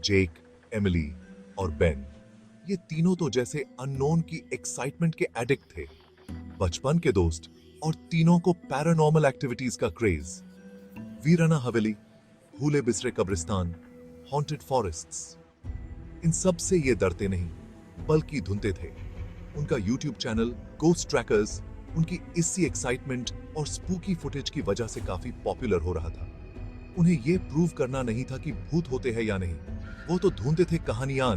जेक, Emily और Ben, ये तीनों तो जैसे अननोन की एक्साइटमेंट के एडिक्ट थे। बचपन के दोस्त और तीनों को पैरानॉर्मल एक्टिविटीज का क्रेज। वीराना हवेली, भूले बिसरे कब्रिस्तान, हॉन्टेड फॉरेस्ट्स, इन सब से ये डरते नहीं बल्कि धुनते थे। उनका यूट्यूब चैनल गोस्ट ट्रैकर्स उनकी इसी एक्साइटमेंट और स्पूकी फुटेज की वजह से काफी पॉपुलर हो रहा था। उन्हें यह प्रूव करना नहीं था कि भूत होते हैं या नहीं, वो तो ढूंढते थे कहानियां,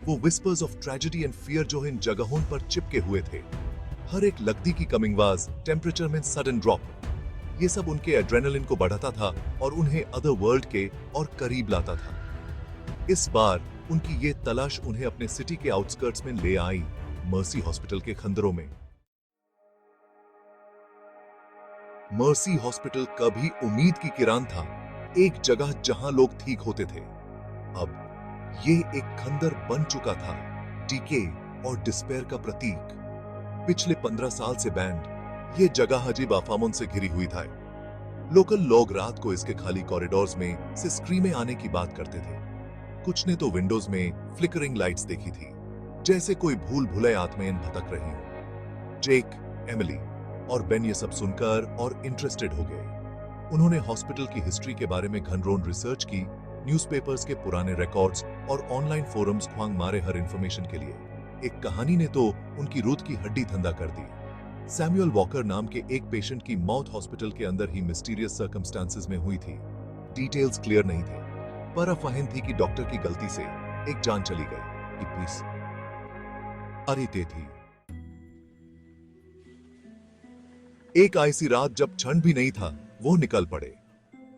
वो whispers of tragedy and fear जो इन जगहों पर चिपके हुए थे। हर एक लगती की कमिंग वाज, टेम्परेचर में सडन ड्रॉप, ये सब उनके एड्रेनलिन को बढ़ाता था और उन्हें अदर वर्ल्ड के और करीब लाता था। इस बार उनकी ये तलाश उन्हें अपने सिटी के आउटस्कर्ट्स में ले आई, मर्सी हॉस्पिटल के खंदरों में। मर्सी हॉस्पिटल कभी उम्मीद की किरण था, एक जगह जहां लोग ठीक होते थे। अब ये एक खंदर बन चुका था, डीके और डिस्पेयर का प्रतीक। पिछले 15 साल से बैंड ये जगह अजीब आफामों से घिरी हुई था। लोकल लोग रात को इसके खाली कॉरिडोर्स में से स्क्रीमें आने की बात करते थे। कुछ ने तो विंडोज में फ्लिकरिंग लाइट्स देखी थी, जैसे कोई भूल भुलैया आत्माएं भटक रही हो। जेक, एमिली और बेन ये सब सुनकर और इंटरेस्टेड हो गए। उन्होंने हॉस्पिटल की हिस्ट्री के बारे में घनघोर रिसर्च की, न्यूज़पेपर्स के पुराने रिकॉर्ड्स और ऑनलाइन फोरम्स ख्वांग मारे हर इंफॉर्मेशन के लिए। एक कहानी ने तो उनकी रूह की हड्डी ठंडा कर दी। सैमुअल वॉकर नाम के एक पेशेंट की मौत हॉस्पिटल के अंदर ही मिस्टीरियस सर्कमस्टांसेस में हुई थी। डिटेल्स क्लियर नहीं थे, पर अफवाहें थी कि डॉक्टर की गलती से एक जान चली गई कि पुलिस अरेते थी। एक ऐसी रात जब ठंड भी नहीं था, वो निकल पड़े।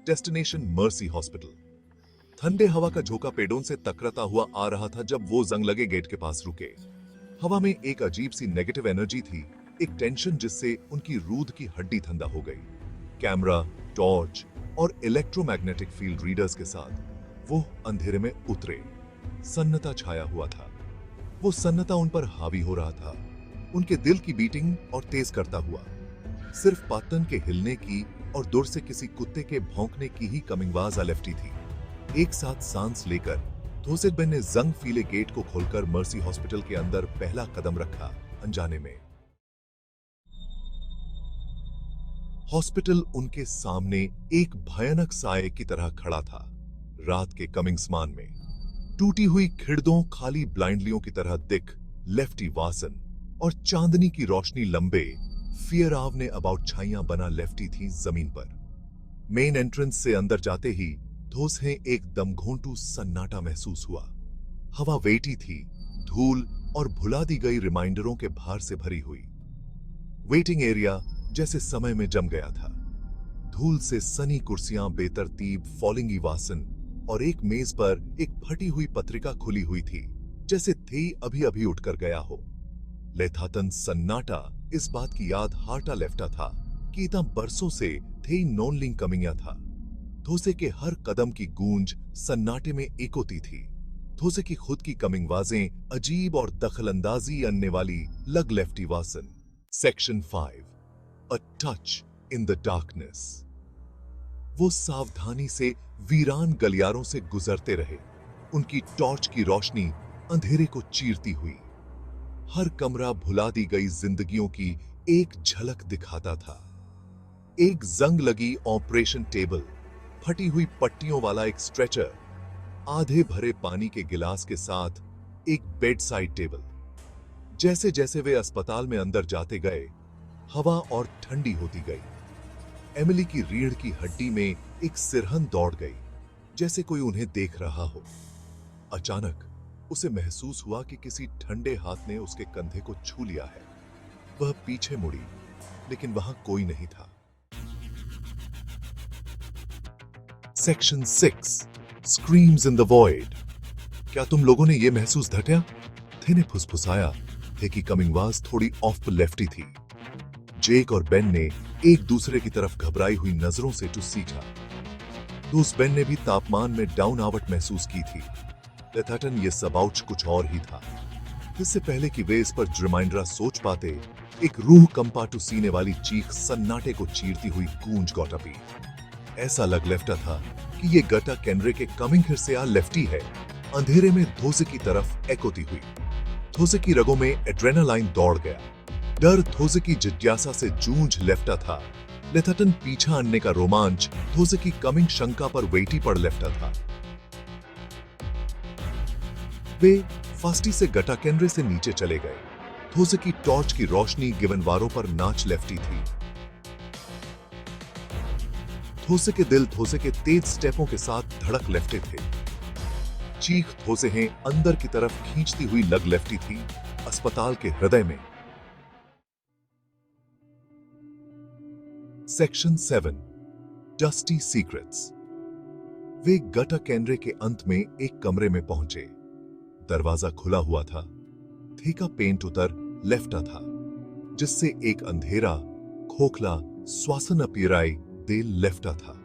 Destination mercy hospital. ठंडे हवा का झोंका पेड़ों से टकराता हुआ आ रहा था जब वो जंग लगे गेट के पास रुके। हवा में एक अजीब सी नेगेटिव एनर्जी थी, एक टेंशन जिससे उनकी रूह की हड्डी ठंडा हो गई। कैमरा, टॉर्च और इलेक्ट्रोमैग्नेटिक फील्ड रीडर्स के साथ वो अंधेरे में उतरे। सन्नाटा छाया हुआ था। वो सन्नाटा उन पर हावी हो रहा था, उनके दिल की बीटिंग और तेज करता हुआ। सिर्फ पातन के हिलने की और दूर से किसी कुत्ते के भौंकने की ही कमिंग आवाज लेफ्टी थी। एक साथ सांस लेकर थोसेट बेन ने जंग फीले गेट को खोलकर मर्सी हॉस्पिटल के अंदर पहला कदम रखा, अनजाने में। हॉस्पिटल उनके सामने एक भयानक साये की तरह खड़ा था। रात के कमिंग्समान में टूटी हुई खिड़दों, खाली ब्लाइंडलियों की तरह दिख लेफ्टी वासन और चांदनी की रोशनी लंबे फियर आवने अबाउट छाइयां बना लेफ्टी थी जमीन पर। मेन एंट्रेंस से अंदर जाते ही धोसें एक दम घोंटू सन्नाटा महसूस हुआ। हवा वेटी थी, धूल और भुला दी गई रिमाइंडरों के भार से भरी हुई। वेटिंग एरिया जैसे समय में जम गया था। धूल से सनी कुर्सियां, बेतरतीब फॉलिंगी वासन और एक मेज पर एक फटी हुई पत्रिका खुली हुई थी, जैसे थे अभी अभी उठकर गया हो। लेथातन सन्नाटा इस बात की याद हार्टा लेफ्टा था कि इतना बरसों से थे नॉनलिंग कमिंगा था। धोसे के हर कदम की गूंज सन्नाटे में एकोती थी। धोसे की खुद की कमिंग वाजें अजीब और दखलंदाजी अन्ने वाली लग लेफ्टी वासन। Section 5, a touch in the darkness. वो सावधानी से वीरान गलियारों से गुजरते रहे, उनकी टॉर्च की रोशनी अंधेरे को चीरती हुई। हर कमरा भुला दी गई जिंदगियों की एक झलक दिखाता था। एक जंग लगी ऑपरेशन टेबल, फटी हुई पट्टियों वाला एक स्ट्रेचर, आधे भरे पानी के गिलास के साथ एक बेड साइड टेबल। जैसे जैसे वे अस्पताल में अंदर जाते गए, हवा और ठंडी होती गई। एमिली की रीढ़ की हड्डी में एक सिरहन दौड़ गई, जैसे कोई उन्हें देख रहा हो। अचानक उसे महसूस हुआ कि किसी ठंडे हाथ ने उसके कंधे को छू लिया है। वह पीछे मुड़ी, लेकिन वहां कोई नहीं था। Section 6, screams in the void. क्या तुम लोगों ने यह महसूस धटिया? थे ने फुसफुसाया थे कि कमिंग वाज थोड़ी ऑफ लेफ्टी थी। जेक और बेन ने एक दूसरे की तरफ घबराई हुई नजरों से सींचा। दोस्त बेन ने भी तापमान में डाउन आवट महसूस की थी। लेथाटन ये सबआउच कुछ और ही था। इससे पहले कि वे इस पर रिमाइंडर सोच पाते, एक रूह कंपाटू सीने वाली चीख सन्नाटे को चीरती हुई गूंज गौटपी। ऐसा लग लेफ्टा था कि ये गटा कैनरे के कमिंग हिर से आ लेफ्टी है। अंधेरे में धोसे की तरफ एकोती हुई। थोसे की रगों में एड्रेनालाइन दौड़ गया। डर थोसे की जिज्ञासा से जूझ लेफ्टा था। लेथर्टन पीछा आणने का रोमांच थोसे की कमिंग शंका पर वेटी पड़ लेफ्टा था। वे फास्टी से गटा कैनरे से नीचे चले गए। थोसे की टॉर्च की रोशनी गिवनवारों पर नाच लेफ्टी थी। थोसे के दिल थोसे के तेज स्टेपों के साथ धड़क लेफ्टे थे। चीख थोसे हैं अंदर की तरफ खींचती हुई लग लेफ्टी थी अस्पताल के हृदय में। Section 7 dusty secrets. वे गटा कैनरे के अंत में एक कमरे में पहुंचे। दरवाजा खुला हुआ था। थेका पेंट उतर लेफ्टा था, जिससे एक अंधेरा खोखला श्वासन अपीराई दे लेफ्टा था।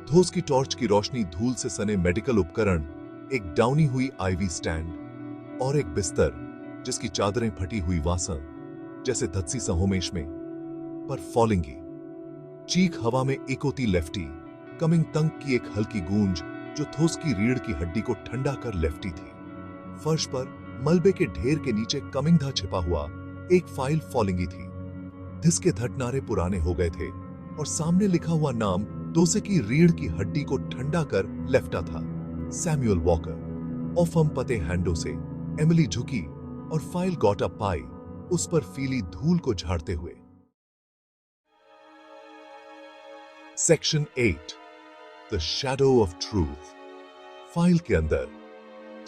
थोस की टॉर्च की रोशनी धूल से सने मेडिकल उपकरण, एक डाउनी हुई आईवी स्टैंड और एक बिस्तर जिसकी चादरें फटी हुई वासन जैसे धत्सी सहोमेश में पर फॉलिंगी। चीख हवा में एकोती लेफ्टी। कमिंग तंग की एक हल्की गूंज जो थोस की रीढ़ की हड्डी को ठंडा कर लेफ्टी थी। फर्श पर मलबे के ढेर के नीचे कमिंग था छिपा हुआ एक फाइल फॉलिंगी थी। धिसके धटनारे पुराने हो गए थे और सामने लिखा हुआ नाम दोसे की रीढ़ की हड्डी को ठंडा कर लेफ्टा था। Samuel walker. ऑफम पते हैंडो से एमिली झुकी और फाइल गॉट अप पाई उस पर फीली धूल को झाड़ते हुए। Section 8 the shadow of truth. File के अंदर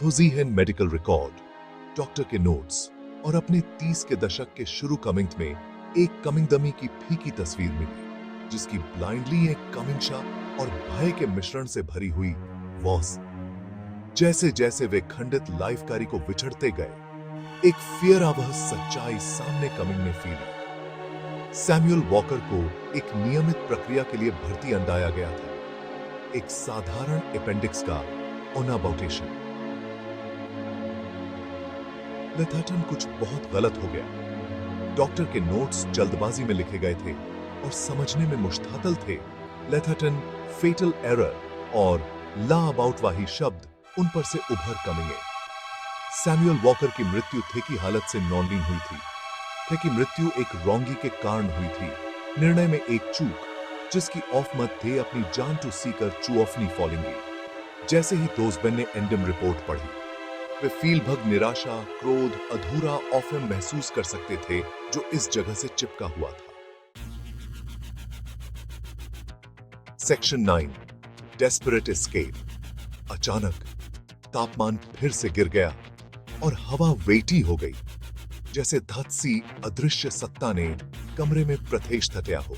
थोजीहेन मेडिकल रिकॉर्ड, डॉक्टर के नोट्स और अपने 30 के दशक के शुरू कमिंग में एक कमिंग दमी की फीकी तस्वीर मिली, जिसकी ब्लाइंडली एक कमिंशा और भय के मिश्रण से भरी हुई वॉस। जैसे जैसे वे खंडित लाइफकारी को विछड़ते गए, एक फियर आवह सच्चाई सामने कमिंग ने फीली। सैमुअल वॉकर को एक नियमित प्रक्रिया के लिए भर्ती अंडाया गया था, एक साधारण अपेंडिक्स का ओनाबॉटेशन। लेथर्टन कुछ बहुत गलत हो गया। डॉक्टर के नोट्स जल्दबाजी में लिखे गए थे और समझने में मुश्तातल थे। लेथर्टन फेटल एरर और ला अबाउट वाही शब्द उन पर से उभर कमिंगे। सैमुअल वॉकर की मृत्यु थे की हालत से नॉनलीन हुई थी। थे की मृत्यु एक रोंगी के कारण हुई थी, निर्णय में एक चूक जिसकी ऑफ मत थे अपनी जान टू सीकर चू ऑफनी फॉलिंगी। जैसे ही दोस्तबेन ने एंडम रिपोर्ट पढ़ी, वे फील भग निराशा, क्रोध, अधूरा ऑफम महसूस कर सकते थे जो इस जगह से चिपका हुआ था। Section 9 desperate escape. अचानक तापमान फिर से गिर गया और हवा वेटी हो गई, जैसे धत्सी अदृश्य सत्ता ने कमरे में प्रथेश थत्या हो।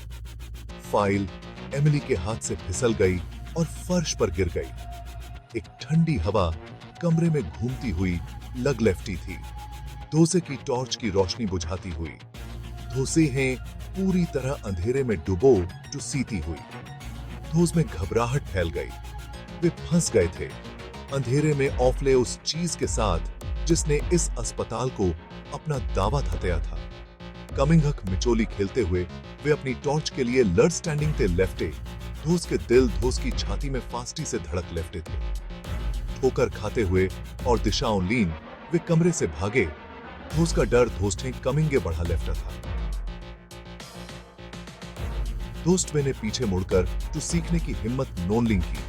फाइल एमिली के हाथ से फिसल गई और फर्श पर गिर गई। एक ठंडी हवा कमरे में घूमती हुई लग लेफ्टी थी, धोसे की टॉर्च की रोशनी बुझाती हुई। धोसे हैं पूरी तरह अंधेरे में डुबो जो सीती हुई। धोस में घबराहट फैल गई। वे फंस गए थे अंधेरे में ऑफले उस चीज के साथ जिसने इस अस्पताल को अपना दावा हथया था। कमिंग हक मिचोली खेलते हुए वे अपनी टॉर्च के लिए लड़ स्टैंडिंग थे लेफ्टे। धोस के दिल धोस की छाती में फास्टी से धड़क लेफ्टे थे। ठोकर खाते हुए और दिशाओं लीन वे कमरे से भागे। धोस का डर धोस्टें कमिंगे बढ़ा लेफ्टा था। दोस्त ने पीछे मुड़कर जो सीखने की हिम्मत नोनलिंग की,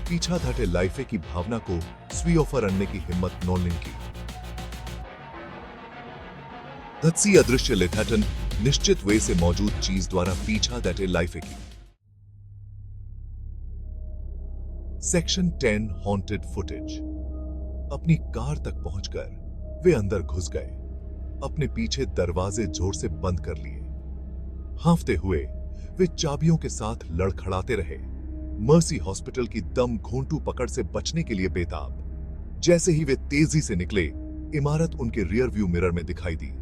पीछा धटे लाइफे की भावना को स्वी ऑफर अनने की हिम्मत नोनलिंग की। धत्सी अदृश्य लेथर्टन निश्चित वे से मौजूद चीज द्वारा पीछा धटे लाइफे की। Section 10 haunted footage. अपनी कार तक पहुंचकर वे अंदर घुस गए, अपने पीछे दरवाजे जोर से बंद कर लिए। हांफते हुए वे चाबियों के साथ लड़खड़ाते रहे, मर्सी हॉस्पिटल की दम घोंटू पकड़ से बचने के लिए बेताब। जैसे ही वे तेजी से निकले, इमारत उनके रियर व्यू मिरर में दिखाई दी।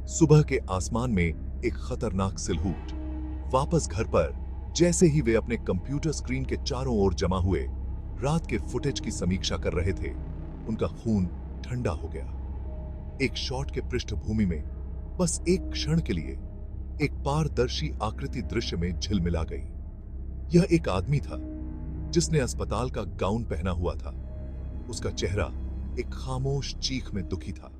सुबह के आसमान में एक खतरनाक सिलहूट। वापस घर पर जैसे ही वे अपने कंप्यूटर स्क्रीन के चारों ओर जमा हुए, रात के फुटेज की समीक्षा कर रहे थे, उनका खून ठंडा हो गया। एक शॉट के पृष्ठभूमि में बस एक क्षण के लिए एक पारदर्शी आकृति दृश्य में झिलमिला गई। यह एक आदमी था, जिसने अस्पताल का गाउन पहना हुआ था। उसका चेहरा एक खामोश चीख में दुखी था।